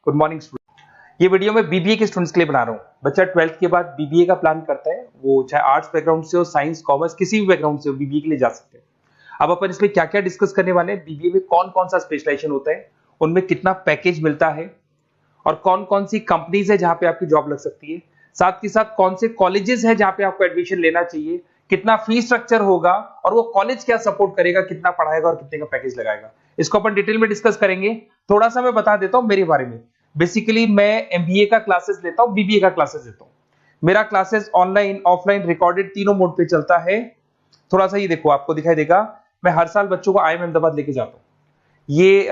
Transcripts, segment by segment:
Good morning student. ये video मैं BBA के स्टूडेंट्स के लिए बना रहा हूँ। बच्चा 12th के बाद बीबीए का प्लान करता है, वो चाहे आर्ट्स बैकग्राउंड से हो, साइंस, कॉमर्स, किसी भी बैकग्राउंड से हो, बीबीए के लिए जा सकते हैं। अब अपन इसमें क्या क्या डिस्कस करने वाले हैं, बीबीए में कौन कौन सा स्पेशलाइजेशन होता है, उनमें कितना पैकेज मिलता है और कौन कौन सी कंपनीज है जहां पे आपकी जॉब लग सकती है, साथ के साथ कौन से कॉलेजेस है जहां पे आपको एडमिशन लेना चाहिए, कितना फी स्ट्रक्चर होगा और वो कॉलेज क्या सपोर्ट करेगा, कितना पढ़ाएगा और कितने का पैकेज लगाएगा, इसको अपन डिटेल में डिस्कस करेंगे। थोड़ा सा मैं बता देता हूं मेरे बारे में। बेसिकली मैं एमबीए का क्लासेस लेता हूं, बीबीए का क्लासेस लेता हूं। मेरा क्लासेस ऑनलाइन, ऑफलाइन, रिकॉर्डेड तीनों मोड पे चलता है। थोड़ा सा ये देखो, आपको दिखाई देगा, मैं हर साल बच्चों को आईएम अहमदाबाद लेके जाता हूँ। ये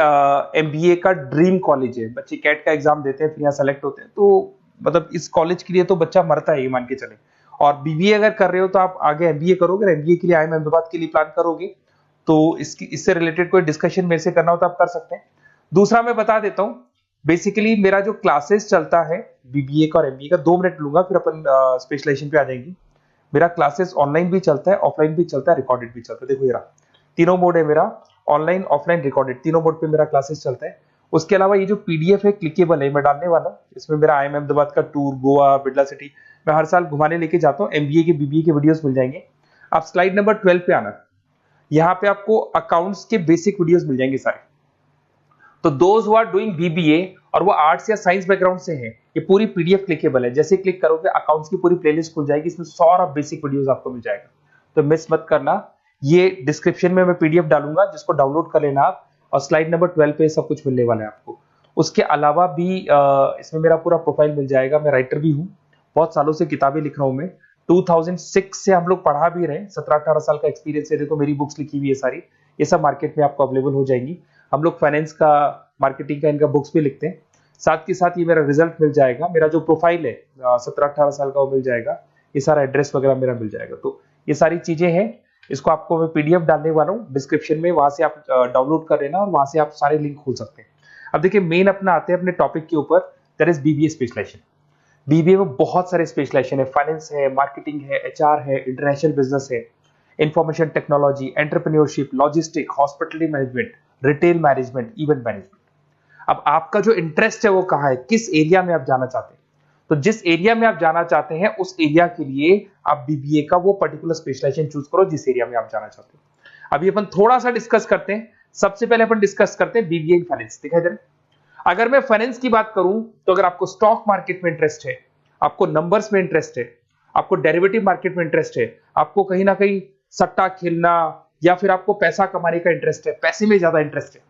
एमबीए का ड्रीम कॉलेज है। बच्चे कैट का एग्जाम देते हैं, फिर यहाँ सेलेक्ट होते हैं, तो मतलब इस कॉलेज के लिए तो बच्चा मरता है, ये मान के चले। और बीबीए अगर कर रहे हो तो आप आगे एमबीए करोगे, एमबीए के लिए आईएम अहमदाबाद के लिए प्लान करोगे, तो इससे रिलेटेड कोई डिस्कशन मेरे से करना हो तो आप कर सकते हैं। दूसरा मैं बता देता हूँ, बेसिकली मेरा जो क्लासेस चलता है बीबीए का और एमबीए का, 2 मिनट लूंगा फिर अपन स्पेशलाइजेशन पे आ जाएंगे। मेरा क्लासेस ऑनलाइन भी चलता है, ऑफलाइन भी चलता है, रिकॉर्डेड भी चलता है। देखो ये रहा, तीनों मोड है मेरा, ऑनलाइन, ऑफलाइन, रिकॉर्डेड, तीनों मोड पे मेरा क्लासेस चलता है। उसके अलावा ये जो पीडीएफ है क्लिकेबल है, मैं डालने वाला हूँ। इसमें मेरा आईएम अहमदाबाद का टूर, गोवा, बिरला सिटी, मैं हर साल घुमाने लेके जाता हूँ। एमबीए के, बीबीए के वीडियोस मिल जाएंगे। आप स्लाइड नंबर 12 पे आना, यहाँ पे आपको अकाउंट्स के बेसिक वीडियोस मिल जाएंगे सारे। तो those who are doing BBA और वो आर्ट्स या साइंस बैकग्राउंड से हैं, ये पूरी पीडीएफ क्लिकेबल है। जैसे क्लिक करोगे अकाउंट्स की पूरी प्लेलिस्ट खुल जाएगी, इसमें सारा बेसिक वीडियोस आपको मिल जाएगा, तो मिस मत करना। ये डिस्क्रिप्शन में मैं पीडीएफ डालूंगा, जिसको डाउनलोड कर लेना आप, और स्लाइड नंबर 12 पे सब कुछ मिलने वाला है आपको। उसके अलावा भी इसमें मेरा पूरा प्रोफाइल मिल जाएगा। मैं राइटर भी हूँ, बहुत सालों से किताबें लिख रहा हूँ मैं। 2006 से हम लोग पढ़ा भी रहे, 17-18 साल का एक्सपीरियंस है। देखो मेरी बुक्स लिखी हुई है सारी, ये सब मार्केट में आपको अवेलेबल हो जाएंगी। हम लोग फाइनेंस का, मार्केटिंग का, इनका बुक्स भी लिखते हैं। साथ के साथ ये मेरा रिजल्ट मिल जाएगा, मेरा जो प्रोफाइल है 17-18 साल का वो मिल जाएगा, ये सारा एड्रेस वगैरह मेरा मिल जाएगा। तो ये सारी चीजें हैं, इसको आपको मैं पीडीएफ डालने वाला हूँ डिस्क्रिप्शन में, वहां से आप डाउनलोड कर लेना और वहां से आप सारे लिंक खोल सकते हैं। अब देखिए मेन अपना आते हैं अपने टॉपिक के ऊपर, that is BBA specialisation. BBA में बहुत सारे स्पेशलाइजेशन है, फाइनेंस है, मार्केटिंग है, एचआर है, इंटरनेशनल बिजनेस है, information technology, entrepreneurship, logistic, hospitality management, retail management, event management. अब आपका जो इंटरेस्ट है वो कहाँ है, किस एरिया में आप जाना चाहते हैं, तो जिस एरिया में आप जाना चाहते हैं उस एरिया के लिए आप बीबीए का वो पर्टिकुलर स्पेशलाइजेशन चूज करो जिस एरिया में आप जाना चाहते हो। अभी अपन थोड़ा सा डिस्कस करते हैं। सबसे पहले अपन डिस्कस करते हैं बीबीए इन फाइनेंस। दिखाई दे रहा है? अगर मैं फाइनेंस की बात करूं तो अगर आपको स्टॉक मार्केट में इंटरेस्ट है, आपको नंबर्स में इंटरेस्ट है, आपको डेरिवेटिव मार्केट में इंटरेस्ट है, आपको कहीं ना कहीं सट्टा खेलना या फिर आपको पैसा कमाने का इंटरेस्ट है, पैसे में ज्यादा इंटरेस्ट है,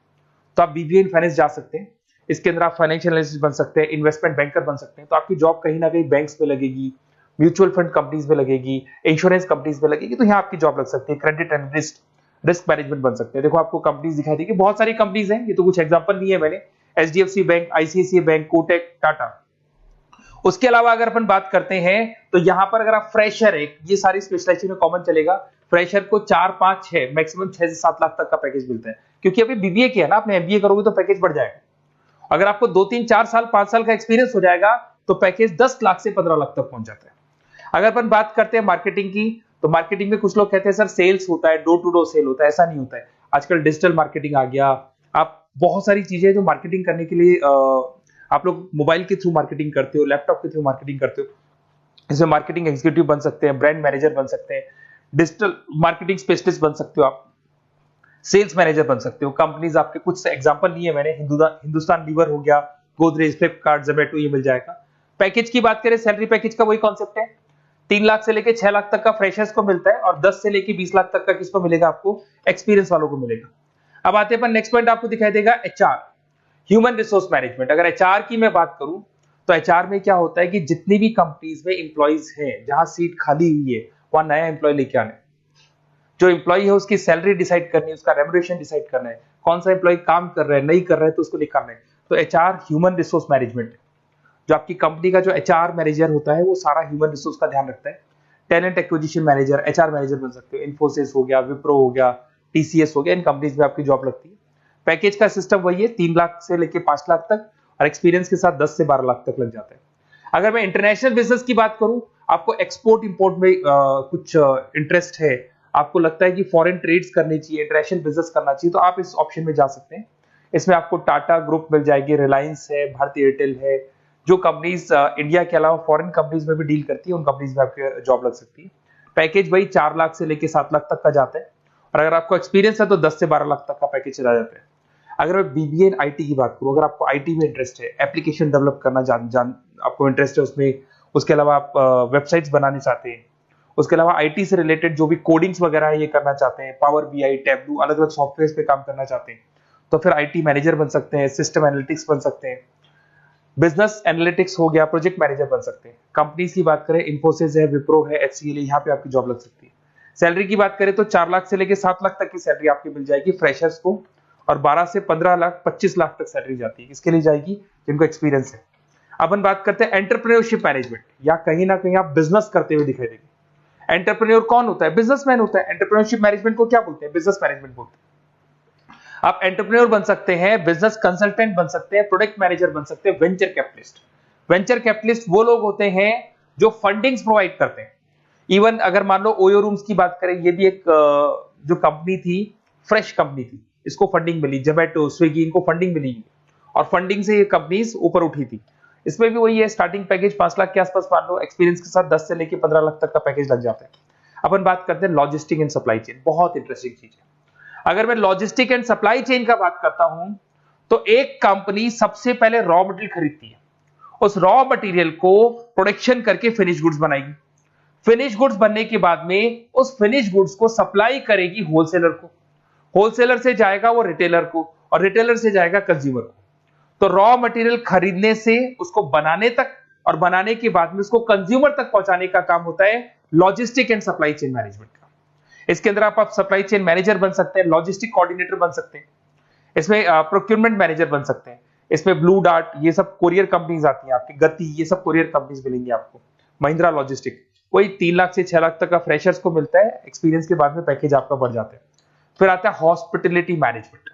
तो आप बीबीए इन फाइनेंस जा सकते हैं। इसके अंदर आप फाइनेंशियल एनालिस्ट बन सकते हैं, इन्वेस्टमेंट बैंकर बन सकते हैं। तो आपकी जॉब कहीं ना कहीं बैंक्स में लगेगी, म्यूचुअल फंड कंपनीज में लगेगी, इंश्योरेंस कंपनीज में लगेगी, तो यहाँ आपकी जॉब लग सकती है। क्रेडिट एनालिस्ट, रिस्क मैनेजमेंट बन सकते हैं। देखो आपको कंपनीज दिखाई देगी, बहुत सारी कंपनीज हैं, ये तो कुछ एग्जांपल नहीं है मैंने, HDFC bank, ICICI bank, Kotak, Tata. उसके अलावा अगर अपन बात करते हैं तो यहाँ पर अगर आप फ्रेशर है, ये सारी स्पेशलाइजेशन में कॉमन चलेगा। फ्रेशर को 4, 5, 6, मैक्सिमम 6 से 7 लाख तक का पैकेज मिलता है, क्योंकि अभी बीबीए किया ना आपने, एमबीए करोगे तो पैकेज बढ़ जाएगा। अगर आपको 2, 3, 4 साल, 5 साल का एक्सपीरियंस हो जाएगा तो पैकेज 10 लाख से 15 लाख तक पहुंच जाता है। अगर अपन बात करते हैं मार्केटिंग की, तो मार्केटिंग में कुछ लोग कहते हैं सर सेल्स होता है, डोर टू डोर सेल होता है, ऐसा नहीं होता है। आजकल डिजिटल मार्केटिंग आ गया, आप बहुत सारी चीजें जो मार्केटिंग करने के लिए आप लोग मोबाइल के थ्रू मार्केटिंग करते हो, लैपटॉप के थ्रू मार्केटिंग करते हो। इसमें मार्केटिंग एग्जीक्यूटिव बन सकते हैं, ब्रांड मैनेजर बन सकते हैं, डिजिटल मार्केटिंग स्पेशलिस्ट बन सकते हो, आप सेल्स मैनेजर बन सकते हो। कंपनीज आपके कुछ एग्जांपल लिए मैंने, हिंदुस्तान लीवर हो गया, गोदरेज, फ्लिपकार्ट, जोमेटो, ये मिल जाएगा। पैकेज की बात करें, सैलरी पैकेज का वही कॉन्सेप्ट है, 3 लाख से लेके 6 लाख तक का फ्रेशर्स को मिलता है, और 10 से लेके 20 लाख तक का किसको मिलेगा, आपको एक्सपीरियंस वालों को मिलेगा। अब आते हैं नेक्स्ट पॉइंट, आपको दिखाई देगा एचआर, ह्यूमन रिसोर्स मैनेजमेंट। अगर एचआर की मैं बात करूं तो एचआर में क्या होता है कि जितनी भी कंपनीज में इंप्लॉइज हैं, जहां सीट खाली हुई है वहां नया इंप्लॉय लेके आना है। जो इंप्लॉय है उसकी सैलरी डिसाइड करनी है, उसका रेम्युनरेशन डिसाइड करना है, कौन सा इंप्लॉय काम कर रहा है, नहीं कर रहा है तो उसको निकालना है। तो एचआर ह्यूमन रिसोर्स मैनेजमेंट है। जो आपकी कंपनी का जो एचआर मैनेजर होता है वो सारा ह्यूमन रिसोर्स का ध्यान रखता है। Talent acquisition manager, HR manager बन सकते हो। इन्फोसिस हो गया, विप्रो हो गया, टीसीएस हो गया, इन कंपनीज में आपकी जॉब लगती है। पैकेज का सिस्टम वही है, 3 लाख से लेके 5 लाख तक, और एक्सपीरियंस के साथ 10 से 12 लाख तक लग जाता है। अगर मैं इंटरनेशनल बिजनेस की बात करूं, आपको एक्सपोर्ट इंपोर्ट में कुछ इंटरेस्ट है, आपको लगता है कि फॉरेन ट्रेड्स करनी चाहिए, इंटरनेशनल बिजनेस करना चाहिए, तो आप इस ऑप्शन में जा सकते हैं। इसमें आपको टाटा ग्रुप मिल जाएगी, रिलायंस है, भारतीय एयरटेल है, जो कंपनीज इंडिया के अलावा फॉरेन कंपनीज में भी डील करती है, उन कंपनीज में आपकी जॉब लग सकती है। पैकेज वही 4 लाख से लेके 7 लाख तक का जाता है, और अगर आपको एक्सपीरियंस है तो 10 से 12 लाख तक का पैकेज चला जाता है। अगर मैं बीबीए एंड आईटी की बात करूं, अगर आपको आईटी में इंटरेस्ट है, एप्लीकेशन डेवलप करना आपको इंटरेस्ट है उसमें, उसके अलावा आप वेबसाइट्स बनाने चाहते हैं, उसके अलावा आईटी से रिलेटेड जो भी कोडिंग्स वगैरह है ये करना चाहते हैं, पावर बीआई, टैबलू, अलग अलग सॉफ्टवेयर पे काम करना चाहते हैं, तो फिर आईटी मैनेजर बन सकते हैं, सिस्टम एनालिटिक्स बन सकते हैं, बिजनेस एनालिटिक्स हो गया, प्रोजेक्ट मैनेजर बन सकते हैं। कंपनी की बात करें, इन्फोसिस है, विप्रो है, एचसीएल है, यहाँ पे आपकी जॉब लग सकती है। सैलरी की बात करें तो 4 लाख से लेके 7 लाख तक की सैलरी आपकी मिल जाएगी फ्रेशर्स को, और 12 से 15 लाख 25 लाख तक सैलरी जाती है। किसके लिए जाएगी? जिनको एक्सपीरियंस है। अपन बात करते हैं एंटरप्रेन्योरशिप मैनेजमेंट, या कहीं ना कहीं आप बिजनेस करते हुए दिखाई देंगे। एंटरप्रेन्योर कौन होता है? बिजनेसमैन होता है। एंटरप्रेन्योरशिप मैनेजमेंट को क्या बोलते हैं? बिजनेस मैनेजमेंट बोलते हैं। आप एंटरप्रेन्योर बन सकते हैं, बिजनेस कंसल्टेंट बन सकते हैं, प्रोडक्ट मैनेजर बन सकते हैं, वेंचर कैपिटलिस्ट। वेंचर कैपिटलिस्ट वो लोग होते हैं जो फंडिंग्स प्रोवाइड करते हैं। इवन अगर मान लो ओयो रूम्स की बात करें, ये भी एक जो कंपनी थी, फ्रेश कंपनी थी, इसको फंडिंग मिली, जोमेटो, स्विगी, इनको फंडिंग मिली, और फंडिंग से ये कंपनीज ऊपर उठी थी। इसमें भी वही है, स्टार्टिंग पैकेज 5 लाख के आसपास मान लो, एक्सपीरियंस के साथ 10 से लेके 15 लाख तक का पैकेज लग जाता है। अपन बात करते हैं लॉजिस्टिक एंड सप्लाई चेन, बहुत इंटरेस्टिंग चीज है। अगर मैं लॉजिस्टिक एंड सप्लाई चेन का बात करता हूं, तो एक कंपनी सबसे पहले रॉ मटेरियल खरीदती है, उस रॉ मटेरियल को प्रोडक्शन करके फिनिश गुड्स बनाएगी। फिनिश गुड्स बनने के बाद में उस फिनिश गुड्स को सप्लाई करेगी होलसेलर को, होलसेलर से जाएगा वो रिटेलर को, और रिटेलर से जाएगा कंज्यूमर को। तो रॉ मटेरियल खरीदने से उसको बनाने तक, और बनाने के बाद में उसको कंज्यूमर तक पहुंचाने का काम होता है logistic and supply chain management का। इसके अंदर आप सप्लाई चेन मैनेजर बन सकते हैं, लॉजिस्टिक कोऑर्डिनेटर बन सकते हैं, इसमें प्रोक्योरमेंट मैनेजर बन सकते हैं, इसमें ब्लू डार्ट, ये सब कोरियर कंपनीज आती हैं आपकी, गति, ये सब कोरियर कंपनीज मिलेंगी आपको, महिंद्रा लॉजिस्टिक। कोई 3 लाख से 6 लाख तक का फ्रेशर्स को मिलता है, एक्सपीरियंस के बाद में पैकेज आपका बढ़ जाता है। फिर आता है हॉस्पिटलिटी मैनेजमेंट।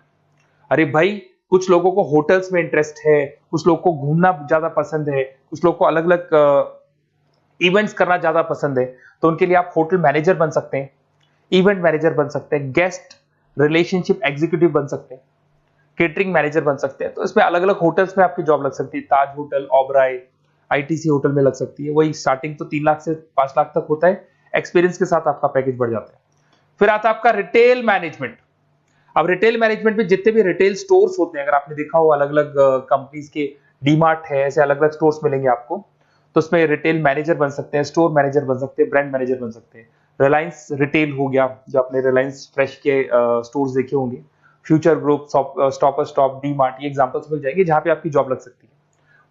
अरे भाई, कुछ लोगों को होटल्स में इंटरेस्ट है, कुछ लोगों को घूमना ज्यादा पसंद है, कुछ लोगों को अलग अलग इवेंट्स करना ज्यादा पसंद है, तो उनके लिए आप होटल मैनेजर बन सकते हैं, इवेंट मैनेजर बन सकते हैं, गेस्ट रिलेशनशिप एग्जीक्यूटिव बन सकते हैं, केटरिंग मैनेजर बन सकते हैं। तो इसमें अलग अलग होटल्स में आपकी जॉब लग सकती है, ताज होटल, ओबराय, आईटीसी होटल में लग सकती है। वही स्टार्टिंग तो 3 लाख से 5 लाख तक होता है, एक्सपीरियंस के साथ आपका पैकेज बढ़ जाता है। फिर आता है आपका रिटेल मैनेजमेंट। अब रिटेल मैनेजमेंट में जितने भी रिटेल स्टोर्स होते हैं, अगर आपने देखा हो अलग अलग कंपनीज के, डीमार्ट है, ऐसे अलग अलग स्टोर्स मिलेंगे आपको, तो उसमें रिटेल मैनेजर बन सकते हैं, स्टोर मैनेजर बन सकते हैं, ब्रांड मैनेजर बन सकते हैं। रिलायंस रिटेल हो गया, जो आपने रिलायंस फ्रेश के स्टोर्स देखे होंगे, future group, stopper stop, D mart, ये एग्जांपल्स मिल जाएंगे जहां पे आपकी जॉब लग सकती है।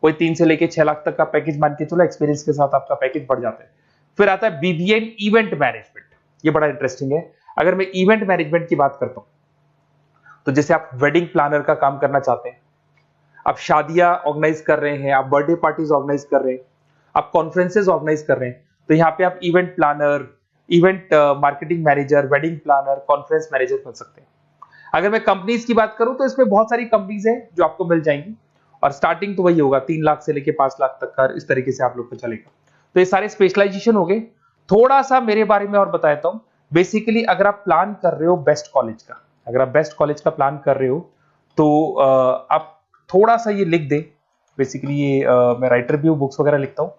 कोई 3 से लेके 6 लाख तक का पैकेज मान के चलो, एक्सपीरियंस के साथ आपका पैकेज बढ़ जाता है। फिर आता है बीबीए इवेंट मैनेजमेंट, ये बड़ा इंटरेस्टिंग है। अगर मैं इवेंट मैनेजमेंट की बात करता हूं, तो जैसे आप वेडिंग प्लानर का काम करना चाहते हैं, आप शादियां ऑर्गेनाइज कर रहे हैं, आप बर्थडे पार्टीज ऑर्गेनाइज कर रहे हैं, आप कॉन्फ्रेंसेज ऑर्गेनाइज कर रहे हैं, तो यहाँ पे आप event planner, event marketing manager, wedding planner, conference manager बन सकते हैं। अगर मैं कंपनीज की बात करूं, तो इसमें बहुत सारी कंपनीज हैं जो आपको मिल जाएंगी, और स्टार्टिंग तो वही होगा 3 लाख से लेके 5 लाख तक का, इस तरीके से आप लोग को चलेगा। तो ये सारे स्पेशलाइजेशन हो गए। थोड़ा सा मेरे बारे में और बताता हूं। बेसिकली अगर आप प्लान कर रहे हो बेस्ट कॉलेज का, अगर आप बेस्ट कॉलेज का प्लान कर रहे हो, तो आप थोड़ा सा ये लिख दें। बेसिकली ये मैं राइटर भी हूँ, बुक्स वगैरह लिखता हूँ,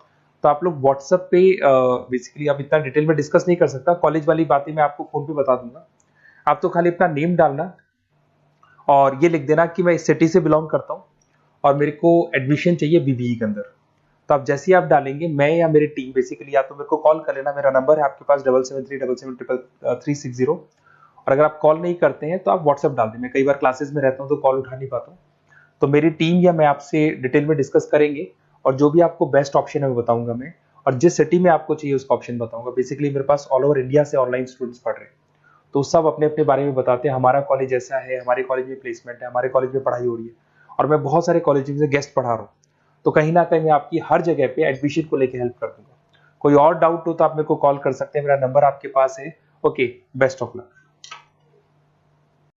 तो आप लोग व्हाट्सएप पे, बेसिकली आप इतना डिटेल में डिस्कस नहीं कर सकता, कॉलेज वाली बातें मैं आपको फोन पे बता दूंगा। आप तो खाली अपना नेम डालना और ये लिख देना कि मैं इस सिटी से बिलोंग करता हूँ और मेरे को एडमिशन चाहिए बीबीई के अंदर। तो आप जैसे ही आप डालेंगे, मैं या मेरी टीम बेसिकली, या तो मेरे को कॉल कर लेना, मेरा नंबर है आपके पास 7737773360। और अगर आप कॉल नहीं करते हैं तो आप व्हाट्सएप डाल दें। मैं कई बार क्लासेस में रहता हूँ तो कॉल उठा नहीं पाता हूँ, तो मेरी टीम या मैं आपसे डिटेल में डिस्कस करेंगे, और जो भी आपको बेस्ट ऑप्शन है वो बताऊंगा मैं, और जिस सिटी में आपको चाहिए उसका ऑप्शन बताऊंगा। बेसिकली मेरे पास ऑल ओवर इंडिया से ऑनलाइन स्टूडेंट्स पढ़ रहे हैं, तो सब अपने अपने बारे में बताते हैं, हमारा कॉलेज ऐसा है, हमारे कॉलेज में प्लेसमेंट है, हमारे कॉलेज में पढ़ाई हो रही है, और मैं बहुत सारे कॉलेज में गेस्ट पढ़ा रहा हूँ। तो कहीं ना कहीं मैं आपकी हर जगह पे एडमिशन को लेकर हेल्प कर दूंगा। कोई और डाउट हो तो आप मेरे को कॉल कर सकते हैं, मेरा नंबर आपके पास है। Okay, best of luck.